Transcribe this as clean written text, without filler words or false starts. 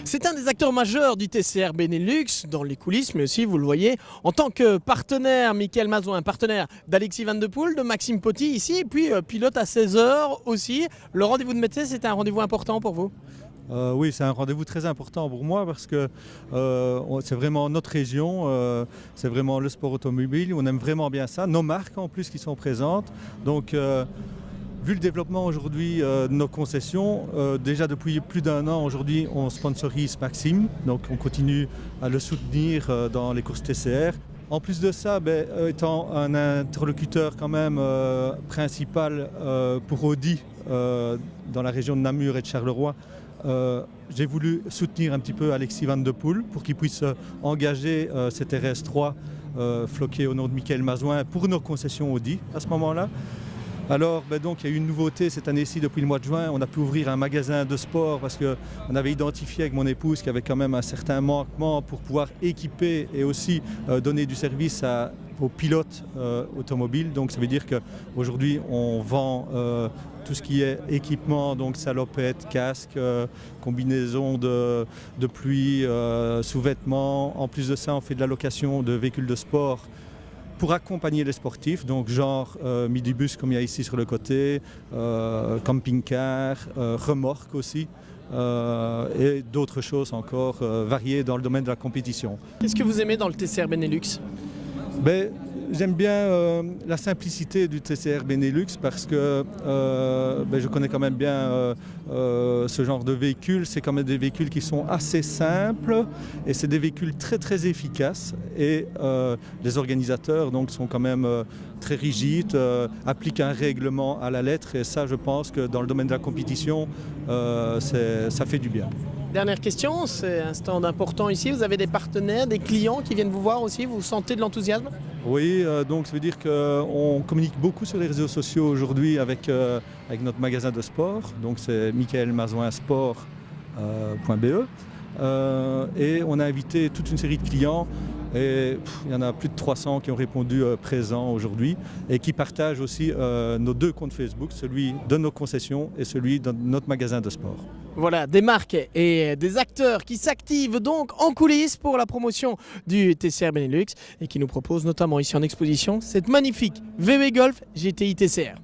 C'est un des acteurs majeurs du TCR Benelux, dans les coulisses, mais aussi, vous le voyez, en tant que partenaire, Michael Mazouin, partenaire d'Alexis Van de Poel, de Maxime Potty ici, et puis pilote à 16h aussi. Le rendez-vous de médecin, c'était un rendez-vous important pour vous? Oui, c'est un rendez-vous très important pour moi parce que c'est vraiment notre région, c'est vraiment le sport automobile, on aime vraiment bien ça, nos marques en plus qui sont présentes. Donc, vu le développement aujourd'hui de nos concessions, déjà depuis plus d'1 an aujourd'hui on sponsorise Maxime, donc on continue à le soutenir dans les courses TCR. En plus de ça, étant un interlocuteur quand même principal pour Audi dans la région de Namur et de Charleroi, j'ai voulu soutenir un petit peu Alexis Van de Poel pour qu'il puisse engager cette RS3 floquée au nom de Michael Mazouin pour nos concessions Audi à ce moment-là. Alors donc il y a eu une nouveauté cette année-ci depuis le mois de juin, on a pu ouvrir un magasin de sport parce qu'on avait identifié avec mon épouse qu'il y avait quand même un certain manquement pour pouvoir équiper et aussi donner du service aux pilotes automobiles. Donc ça veut dire qu'aujourd'hui on vend tout ce qui est équipement, donc salopettes, casques, combinaisons de pluie, sous-vêtements. En plus de ça, on fait de la location de véhicules de sport pour accompagner les sportifs, donc genre midibus comme il y a ici sur le côté, camping-car, remorque aussi, et d'autres choses encore variées dans le domaine de la compétition. Qu'est-ce que vous aimez dans le TCR Benelux? J'aime bien la simplicité du TCR Benelux parce que je connais quand même bien ce genre de véhicules. C'est quand même des véhicules qui sont assez simples et c'est des véhicules très très efficaces. Et les organisateurs donc, sont quand même très rigides, appliquent un règlement à la lettre. Et ça, je pense que dans le domaine de la compétition, ça fait du bien. Dernière question, c'est un stand important ici. Vous avez des partenaires, des clients qui viennent vous voir aussi. Vous sentez de l'enthousiasme? Oui, donc ça veut dire qu'on communique beaucoup sur les réseaux sociaux aujourd'hui avec notre magasin de sport. Donc c'est michaelmazouinsport.be. Et on a invité toute une série de clients. Et il y en a plus de 300 qui ont répondu présents aujourd'hui et qui partagent aussi nos 2 comptes Facebook, celui de nos concessions et celui de notre magasin de sport. Voilà, des marques et des acteurs qui s'activent donc en coulisses pour la promotion du TCR Benelux et qui nous proposent notamment ici en exposition cette magnifique VW Golf GTI TCR.